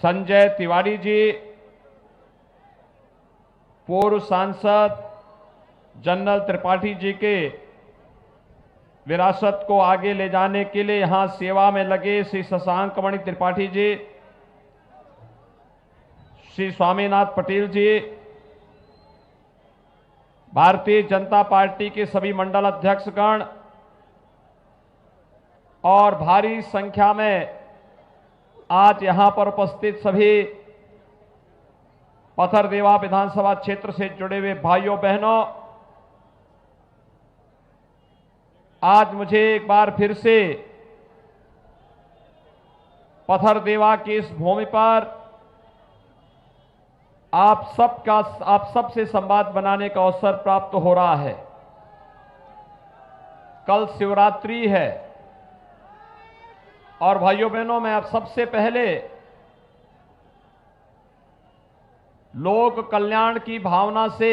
संजय तिवारी जी, पूर्व सांसद जनरल त्रिपाठी जी के विरासत को आगे ले जाने के लिए यहां सेवा में लगे श्री शशांक मणि त्रिपाठी जी, श्री स्वामीनाथ पटेल जी, भारतीय जनता पार्टी के सभी मंडल अध्यक्षगण और भारी संख्या में आज यहां पर उपस्थित सभी पथरदेवा विधानसभा क्षेत्र से जुड़े हुए भाइयों बहनों, आज मुझे एक बार फिर से पथरदेवा की इस भूमि पर आप सबसे संवाद बनाने का अवसर प्राप्त हो रहा है। कल शिवरात्रि है और भाइयों बहनों, मैं आप सबसे पहले लोक कल्याण की भावना से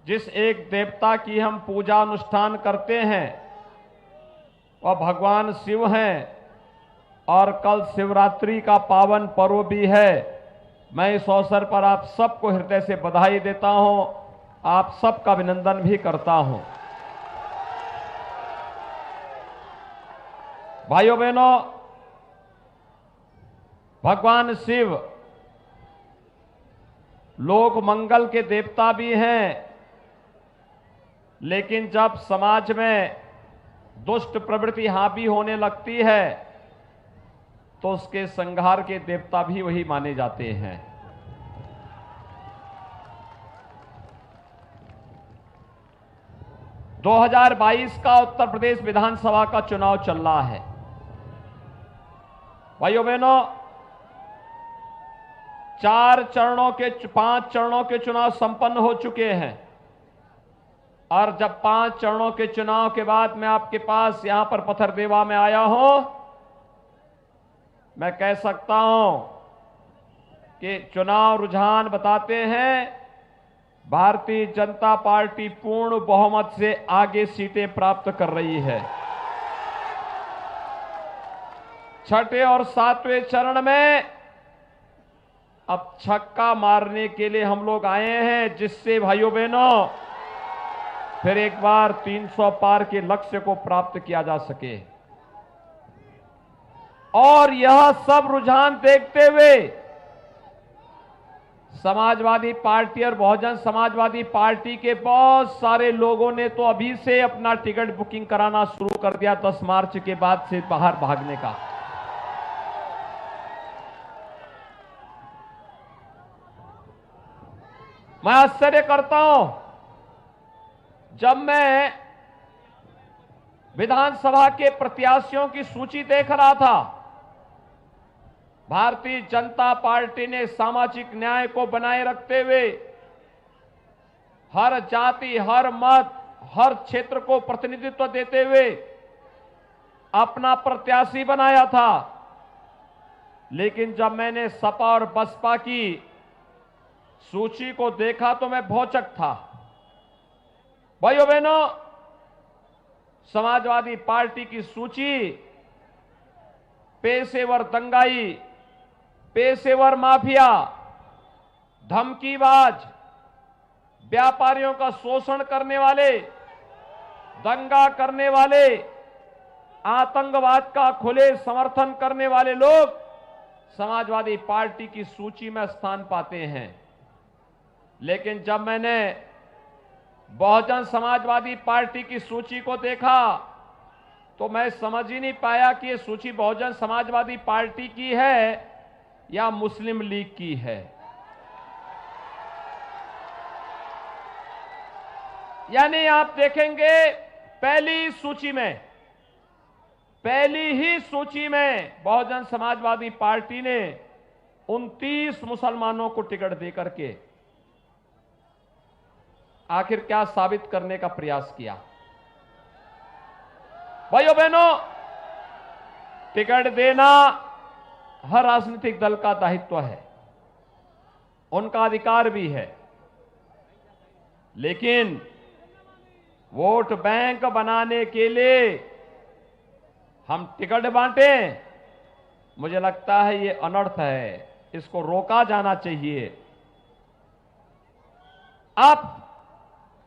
जिस एक देवता की हम पूजा अनुष्ठान करते हैं वह भगवान शिव हैं और कल शिवरात्रि का पावन पर्व भी है। मैं इस अवसर पर आप सबको हृदय से बधाई देता हूं, आप सबका अभिनंदन भी करता हूं। भाइयों बहनों, भगवान शिव लोक मंगल के देवता भी हैं, लेकिन जब समाज में दुष्ट प्रवृत्ति हावी होने लगती है तो उसके संहार के देवता भी वही माने जाते हैं। दो 2022 का उत्तर प्रदेश विधानसभा का चुनाव चल रहा है। भाइयों बहनों, 5 चरणों के चुनाव संपन्न हो चुके हैं और जब 5 चरणों के चुनाव के बाद मैं आपके पास यहां पर पथरदेवा में आया हूं, मैं कह सकता हूं कि चुनाव रुझान बताते हैं भारतीय जनता पार्टी पूर्ण बहुमत से आगे सीटें प्राप्त कर रही है। छठे और 7वें चरण में अब छक्का मारने के लिए हम लोग आए हैं, जिससे भाइयों बहनों फिर एक बार 300 पार के लक्ष्य को प्राप्त किया जा सके। और यह सब रुझान देखते हुए समाजवादी पार्टी और बहुजन समाजवादी पार्टी के बहुत सारे लोगों ने तो अभी से अपना टिकट बुकिंग कराना शुरू कर दिया 10 मार्च के बाद से बाहर भागने का। मैं आश्चर्य करता हूं, जब मैं विधानसभा के प्रत्याशियों की सूची देख रहा था, भारतीय जनता पार्टी ने सामाजिक न्याय को बनाए रखते हुए हर जाति, हर मत, हर क्षेत्र को प्रतिनिधित्व देते हुए अपना प्रत्याशी बनाया था। लेकिन जब मैंने सपा और बसपा की सूची को देखा तो मैं भौचक था। भाइयों बहनों, समाजवादी पार्टी की सूची पेशेवर दंगाई, पेशेवर माफिया, धमकीबाज, व्यापारियों का शोषण करने वाले, दंगा करने वाले, आतंकवाद का खुले समर्थन करने वाले लोग समाजवादी पार्टी की सूची में स्थान पाते हैं। लेकिन जब मैंने बहुजन समाजवादी पार्टी की सूची को देखा तो मैं समझ ही नहीं पाया कि ये सूची बहुजन समाजवादी पार्टी की है या मुस्लिम लीग की है। यानी आप देखेंगे पहली ही सूची में बहुजन समाजवादी पार्टी ने 29 मुसलमानों को टिकट देकर के आखिर क्या साबित करने का प्रयास किया। भाइयों बहनों, टिकट देना हर राजनीतिक दल का दायित्व है, उनका अधिकार भी है, लेकिन वोट बैंक बनाने के लिए हम टिकट बांटें मुझे लगता है ये अनर्थ है, इसको रोका जाना चाहिए। आप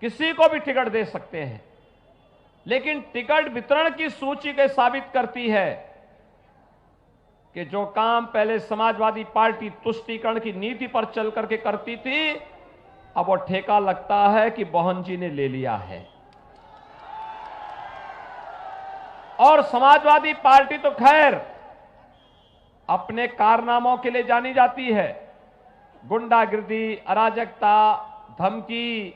किसी को भी टिकट दे सकते हैं, लेकिन टिकट वितरण की सूची के साबित करती है कि जो काम पहले समाजवादी पार्टी तुष्टीकरण की नीति पर चल करके करती थी, अब वो ठेका लगता है कि मोहन जी ने ले लिया है। और समाजवादी पार्टी तो खैर अपने कारनामों के लिए जानी जाती है, गुंडागिर्दी, अराजकता, धमकी,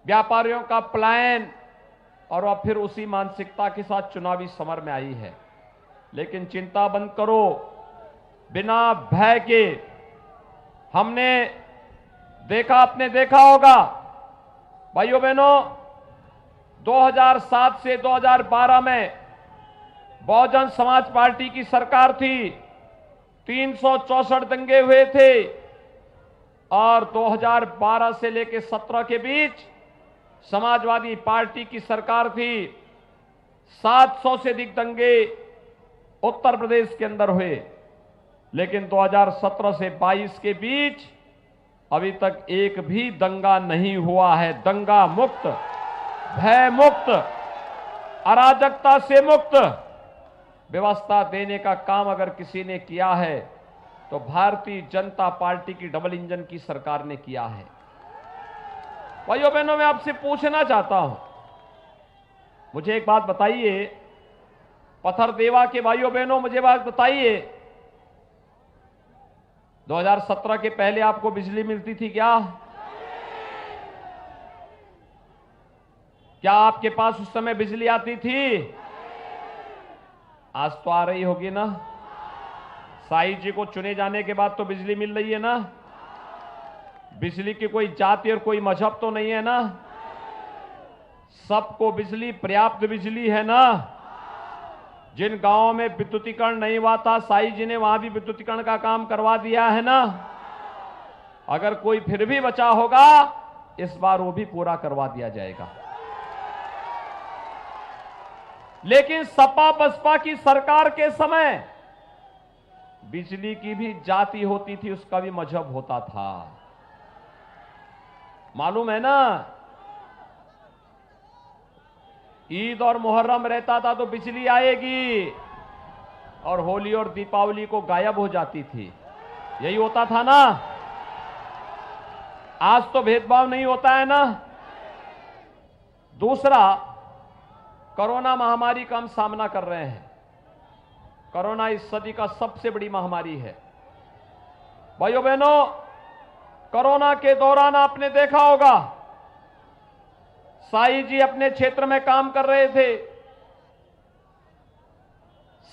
व्यापारियों का पलायन, और वह फिर उसी मानसिकता के साथ चुनावी समर में आई है। लेकिन चिंता बंद करो, बिना भय के हमने देखा, आपने देखा होगा भाइयों बहनों, 2007 से 2012 में बहुजन समाज पार्टी की सरकार थी, 364 दंगे हुए थे, और 2012 से लेकर 17 के बीच समाजवादी पार्टी की सरकार थी। 700 से अधिक दंगे उत्तर प्रदेश के अंदर हुए, लेकिन 2017 से 22 के बीच अभी तक एक भी दंगा नहीं हुआ है। दंगा मुक्त, भय मुक्त, अराजकता से मुक्त व्यवस्था देने का काम अगर किसी ने किया है तो भारतीय जनता पार्टी की डबल इंजन की सरकार ने किया है। भाइयों बहनों, मैं आपसे पूछना चाहता हूं, मुझे एक बात बताइए, पत्थरदेवा के भाइयों बहनों, मुझे बात बताइए, 2017 के पहले आपको बिजली मिलती थी क्या? क्या आपके पास उस समय बिजली आती थी? आज तो आ रही होगी ना। साईं जी को चुने जाने के बाद तो बिजली मिल रही है ना। बिजली की कोई जाति और कोई मजहब तो नहीं है ना। सबको बिजली, पर्याप्त बिजली है ना। जिन गांवों में विद्युतीकरण नहीं हुआ था, साईं जी ने वहां भी विद्युतीकरण का काम करवा दिया है ना। अगर कोई फिर भी बचा होगा, इस बार वो भी पूरा करवा दिया जाएगा। लेकिन सपा बसपा की सरकार के समय बिजली की भी जाति होती थी, उसका भी मजहब होता था, मालूम है ना। ईद और मुहर्रम रहता था तो बिजली आएगी, और होली और दीपावली को गायब हो जाती थी, यही होता था ना। आज तो भेदभाव नहीं होता है ना। दूसरा, कोरोना महामारी का हम सामना कर रहे हैं। कोरोना इस सदी का सबसे बड़ी महामारी है। भाइयों बहनों, कोरोना के दौरान आपने देखा होगा, साईं जी अपने क्षेत्र में काम कर रहे थे,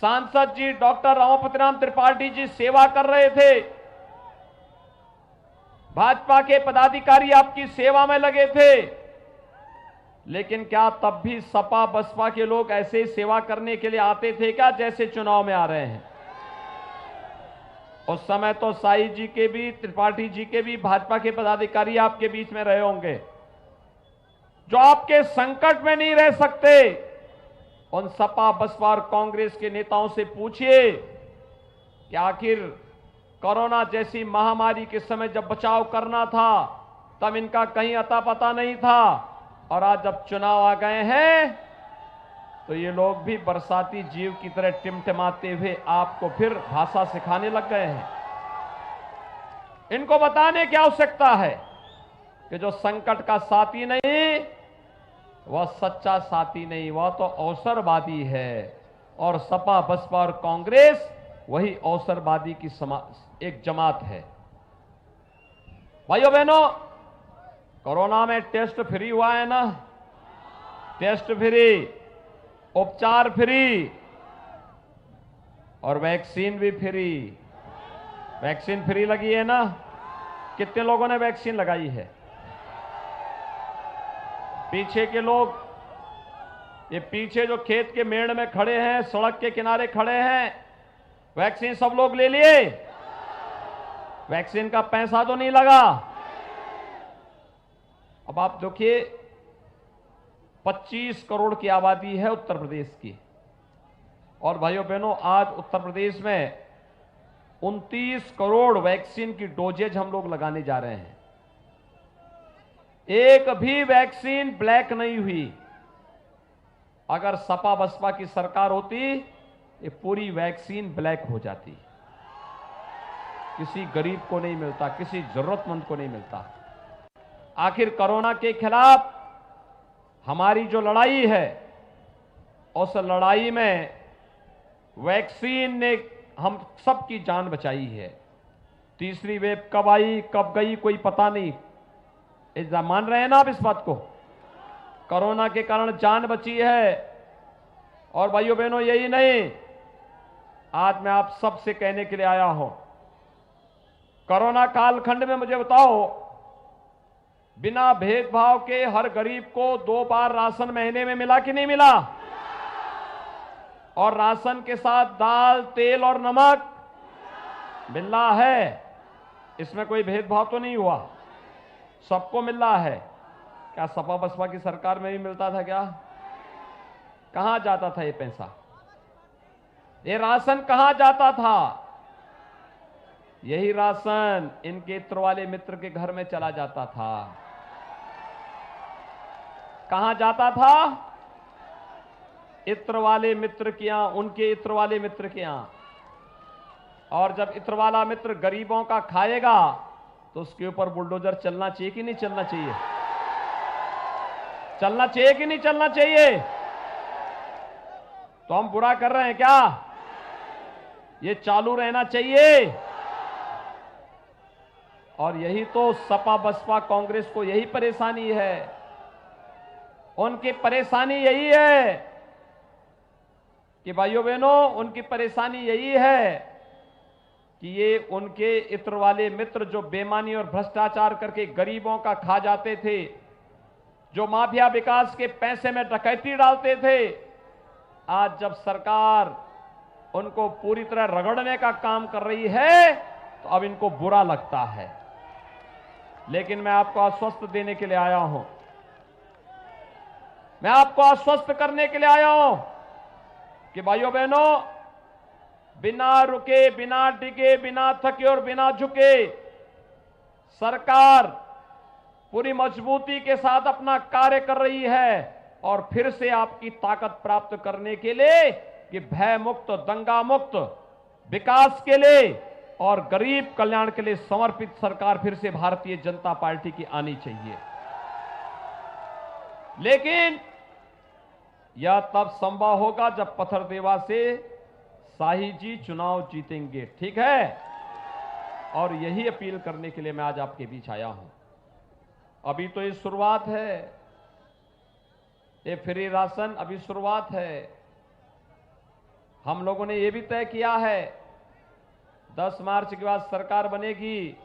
सांसद जी डॉक्टर रमापति राम त्रिपाठी जी सेवा कर रहे थे, भाजपा के पदाधिकारी आपकी सेवा में लगे थे। लेकिन क्या तब भी सपा बसपा के लोग ऐसे ही सेवा करने के लिए आते थे क्या, जैसे चुनाव में आ रहे हैं? उस समय तो साईं जी के भी, त्रिपाठी जी के भी भाजपा के पदाधिकारी आपके बीच में रहे होंगे। जो आपके संकट में नहीं रह सकते, उन सपा बसपा और कांग्रेस के नेताओं से पूछिए कि आखिर कोरोना जैसी महामारी के समय जब बचाव करना था, तब इनका कहीं अता पता नहीं था, और आज जब चुनाव आ गए हैं तो ये लोग भी बरसाती जीव की तरह टिमटिमाते हुए आपको फिर भाषा सिखाने लग गए हैं। इनको बताने की आवश्यकता है कि जो संकट का साथी नहीं, वह सच्चा साथी नहीं, वह तो अवसरवादी है। और सपा बसपा और कांग्रेस वही अवसरवादी की एक जमात है। भाइयों बहनों, कोरोना में टेस्ट फ्री हुआ है ना। टेस्ट फ्री, उपचार फ्री, और वैक्सीन भी फ्री। वैक्सीन फ्री लगी है ना। कितने लोगों ने वैक्सीन लगाई है? पीछे के लोग, ये पीछे जो खेत के मेड़ में खड़े हैं, सड़क के किनारे खड़े हैं, वैक्सीन सब लोग ले लिए? वैक्सीन का पैसा तो नहीं लगा। अब आप देखिए, 25 करोड़ की आबादी है उत्तर प्रदेश की, और भाइयों बहनों, आज उत्तर प्रदेश में 29 करोड़ वैक्सीन की डोजेज हम लोग लगाने जा रहे हैं। एक भी वैक्सीन ब्लैक नहीं हुई। अगर सपा बसपा की सरकार होती, ये पूरी वैक्सीन ब्लैक हो जाती। किसी गरीब को नहीं मिलता, किसी जरूरतमंद को नहीं मिलता। आखिर कोरोना के खिलाफ हमारी जो लड़ाई है, उस लड़ाई में वैक्सीन ने हम सबकी जान बचाई है। तीसरी वेव कब आई कब गई कोई पता नहीं। मान रहे हैं ना आप इस बात को? कोरोना के कारण जान बची है। और भाइयों बहनों, यही नहीं, आज मैं आप सबसे कहने के लिए आया हूं, कोरोना कालखंड में मुझे बताओ, बिना भेदभाव के हर गरीब को 2 बार राशन महीने में मिला कि नहीं मिला? और राशन के साथ दाल, तेल और नमक मिल रहा है। इसमें कोई भेदभाव तो नहीं हुआ, सबको मिल रहा है। क्या सपा बसपा की सरकार में भी मिलता था क्या? कहां जाता था ये पैसा? ये राशन कहां जाता था? यही राशन इनके इत्र वाले मित्र के घर में चला जाता था। कहां जाता था? इत्र वाले मित्र के यहां, उनके इत्र वाले मित्र के यहां। और जब इत्र वाला मित्र गरीबों का खाएगा तो उसके ऊपर बुलडोजर चलना चाहिए कि नहीं चलना चाहिए? चलना चाहिए कि नहीं चलना चाहिए? तो हम बुरा कर रहे हैं क्या? ये चालू रहना चाहिए। और यही तो सपा बसपा कांग्रेस को यही परेशानी है। उनकी परेशानी यही है कि भाइयों बहनों, उनकी परेशानी यही है कि ये उनके इत्र वाले मित्र जो बेईमानी और भ्रष्टाचार करके गरीबों का खा जाते थे, जो माफिया विकास के पैसे में डकैती डालते थे, आज जब सरकार उनको पूरी तरह रगड़ने का काम कर रही है तो अब इनको बुरा लगता है। लेकिन मैं आपको आश्वस्त देने के लिए आया हूं, मैं आपको आश्वस्त करने के लिए आया हूं कि भाइयों बहनों, बिना रुके, बिना डिगे, बिना थके और बिना झुके सरकार पूरी मजबूती के साथ अपना कार्य कर रही है। और फिर से आपकी ताकत प्राप्त करने के लिए कि भय मुक्त, दंगा मुक्त, विकास के लिए और गरीब कल्याण के लिए समर्पित सरकार फिर से भारतीय जनता पार्टी की आनी चाहिए। लेकिन यह तब संभव होगा जब पथरदेवा से शाही जी चुनाव जीतेंगे, ठीक है? और यही अपील करने के लिए मैं आज आपके बीच आया हूं। अभी तो ये शुरुआत है, ये फ्री राशन अभी शुरुआत है। हम लोगों ने यह भी तय किया है 10 मार्च के बाद सरकार बनेगी,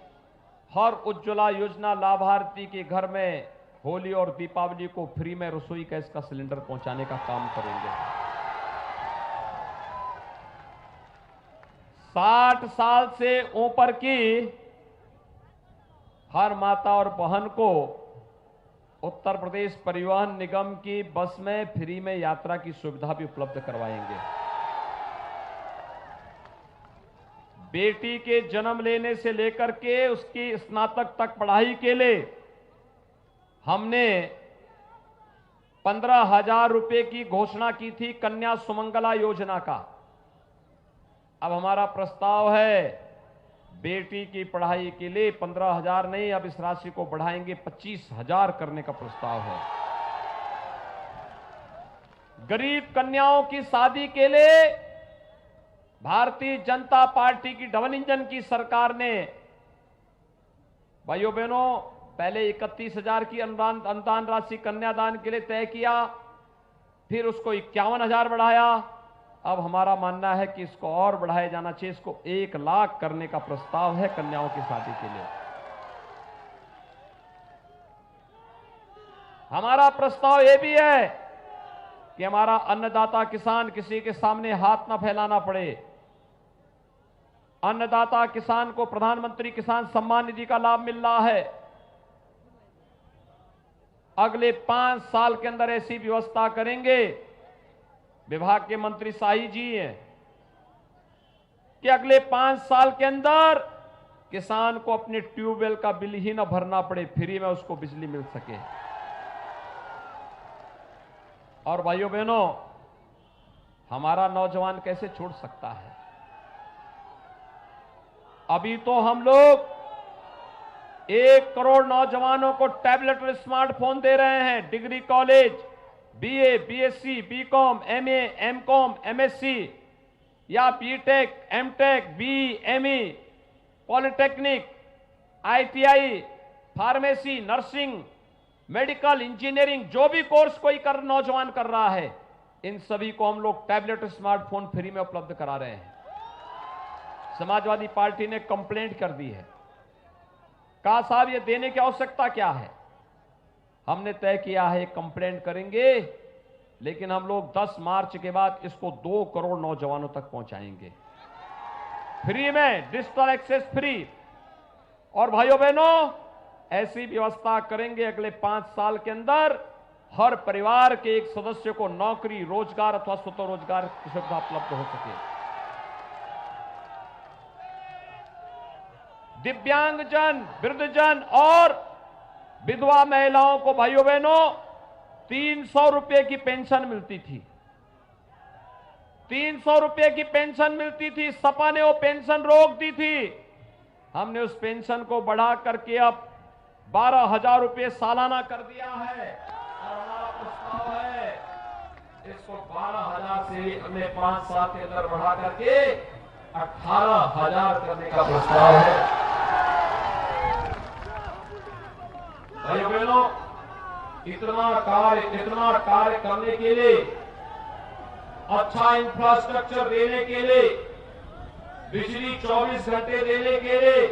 हर उज्ज्वला योजना लाभार्थी के घर में होली और दीपावली को फ्री में रसोई गैस का सिलेंडर पहुंचाने का काम करेंगे। 60 साल से ऊपर की हर माता और बहन को उत्तर प्रदेश परिवहन निगम की बस में फ्री में यात्रा की सुविधा भी उपलब्ध करवाएंगे। बेटी के जन्म लेने से लेकर के उसकी स्नातक तक पढ़ाई के लिए हमने 15,000 रुपए की घोषणा की थी कन्या सुमंगला योजना का। अब हमारा प्रस्ताव है बेटी की पढ़ाई के लिए 15,000 नहीं, अब इस राशि को बढ़ाएंगे 25,000 करने का प्रस्ताव है। गरीब कन्याओं की शादी के लिए भारतीय जनता पार्टी की डबल इंजन की सरकार ने, भाइयों बहनों, पहले 31,000 की अनुदान राशि कन्यादान के लिए तय किया, फिर उसको 51,000 बढ़ाया। अब हमारा मानना है कि इसको और बढ़ाया जाना चाहिए, इसको 1 लाख करने का प्रस्ताव है कन्याओं की शादी के लिए। हमारा प्रस्ताव यह भी है कि हमारा अन्नदाता किसान किसी के सामने हाथ न फैलाना पड़े। अन्नदाता किसान को प्रधानमंत्री किसान सम्मान निधि का लाभ मिल रहा है। अगले 5 साल के अंदर ऐसी व्यवस्था करेंगे विभाग के मंत्री शाही जी हैं कि अगले 5 साल के अंदर किसान को अपने ट्यूबवेल का बिल ही न भरना पड़े, फ्री में उसको बिजली मिल सके। और भाइयों बहनों, हमारा नौजवान कैसे छोड़ सकता है? अभी तो हम लोग 1 करोड़ नौजवानों को टैबलेट और स्मार्टफोन दे रहे हैं। Degree college, BA, BSc, BCom, MA, MCom, MSc या BTech, MTech, BE, ME, polytechnic, ITI, pharmacy, nursing, medical, engineering, जो भी कोर्स कोई नौजवान कर रहा है, इन सभी को हम लोग टैबलेट स्मार्टफोन फ्री में उपलब्ध करा रहे हैं। समाजवादी पार्टी ने कंप्लेंट कर दी है, कहा साहब ये देने की आवश्यकता क्या है? हमने तय किया है कंप्लेंट करेंगे, लेकिन हम लोग 10 मार्च के बाद इसको 2 करोड़ नौजवानों तक पहुंचाएंगे, फ्री में, डिजिटल एक्सेस फ्री। और भाइयों बहनों, ऐसी व्यवस्था करेंगे अगले 5 साल के अंदर हर परिवार के एक सदस्य को नौकरी, रोजगार अथवा स्वतः रोजगार की सुविधा उपलब्ध हो सके। दिव्यांगजन, वृद्धजन और विधवा महिलाओं को भाइयों बहनों 300 रुपए की पेंशन मिलती थी। 300 रुपए की पेंशन मिलती थी। सपा ने वो पेंशन रोक दी थी। हमने उस पेंशन को बढ़ा करके अब 12,000 रुपए सालाना कर दिया है। और हमारा प्रस्ताव है इसको 12,000 से हमने 5 साल के अंदर बढ़ा करके 18,000 करने का प्रस्ताव है। भाइयों बहनों, इतना कार्य करने के लिए, अच्छा इंफ्रास्ट्रक्चर देने के लिए, बिजली 24 घंटे देने के लिए,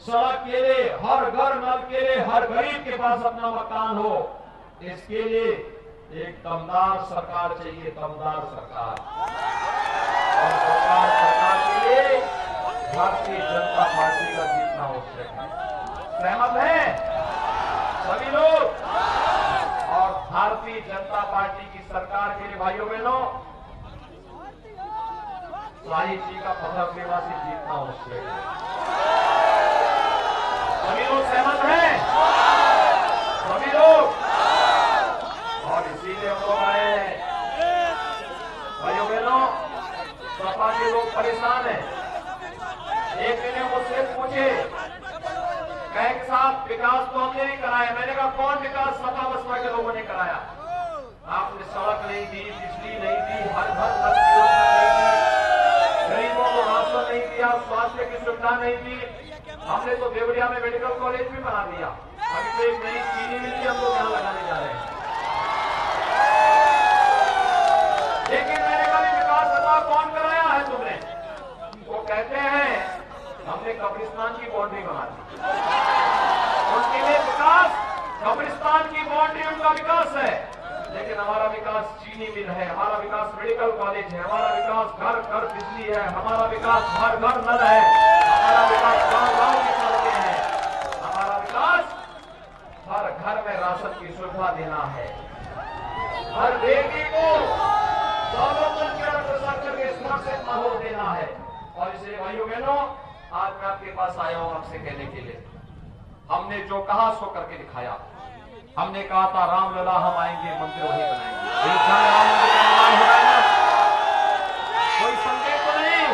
सड़क के लिए, हर घर नल के लिए, हर गरीब के पास अपना मकान हो, इसके लिए एक दमदार सरकार चाहिए, दमदार सरकार। और दमदार सरकार के लिए भारतीय जनता पार्टी का जीतना आवश्यक है। सहमत है सभी लोग? और भारतीय जनता पार्टी की सरकार के लिए भाइयों बहनों शाही जी का पदक सेवा से जीतना आवश्यक है। सभी लोग सहमत हैं? सभी लोग? और इसीलिए हम लोग आए हैं। भाइयों बहनों, सपा के लोग परेशान हैं। एक दिन मुझसे पूछे, कहे कि साहब विकास तो हमने नहीं कराया। मैंने कहा कौन विकास सपा बसपा के लोगों ने कराया? आपने सड़क नहीं दी, बिजली नहीं दी, हर घर नल की योजना नहीं दी, गरीबों को राशन नहीं दिया, स्वास्थ्य की सुविधा नहीं दी। हमने तो देवरिया में मेडिकल कॉलेज भी बना दिया। अभी तो एक नई चीनी मिल हम लोग यहाँ लगाने जा रहे हैं। लेकिन मैंने कहा विकास सपा कौन कराया है तुमने? वो कहते हैं हमने कब्रिस्तान की बाउंड्री बना दी। उनके लिए विकास कब्रिस्तान की बाउंड्री उनका विकास है, लेकिन हमारा विकास चीनी मिल है, हमारा विकास मेडिकल कॉलेज है, हमारा विकास घर घर बिजली है, हमारा विकास घर घर नल है, हमारा विकास गांव गांव की सड़कें हैं, हमारा विकास हर घर में राशन की सुविधा देना है, हर बेटी को स्वावलंबन के अग्रसर के सुरक्षित माहौल देना है। और इसलिए भाइयों बहनों, आज मैं आपके पास आया हूं आपसे कहने के लिए, हमने जो कहा सो करके दिखाया। हमने कहा था रामलला हम आएंगे, मंदिर वही बनाएंगे। राम मंदिर का निर्माण हो रहा है ना? कोई संदेह तो नहीं?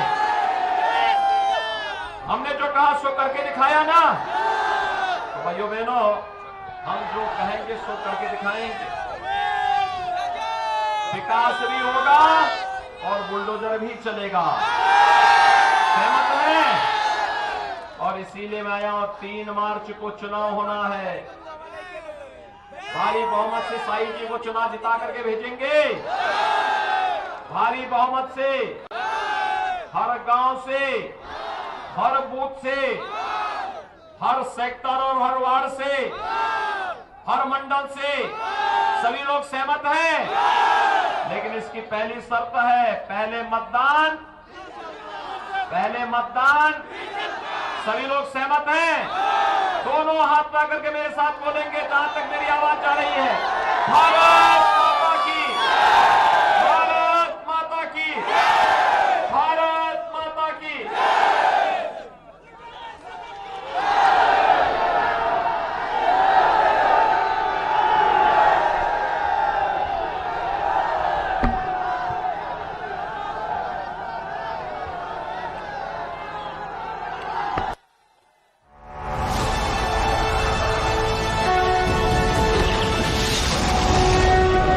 हमने जो कहा सो करके दिखाया ना? तो भाइयों बहनों, हम जो कहेंगे सो करके दिखाएंगे। विकास भी होगा और बुलडोजर भी चलेगा। सहमत है? और इसीलिए मैं आया हूं, 3 मार्च को चुनाव होना है। भारी बहुमत से शाही जी को चुनाव जिता करके भेजेंगे। भारी बहुमत से, हर गांव से, हर बूथ से, हर सेक्टर और हर वार्ड से, हर मंडल से सभी लोग सहमत हैं। लेकिन इसकी पहली शर्त है, पहले मतदान। सभी लोग सहमत हैं? दोनों हाथ पकड़ करके मेरे साथ बोलेंगे जहां तक मेरी आवाज जा रही है, भारत माता की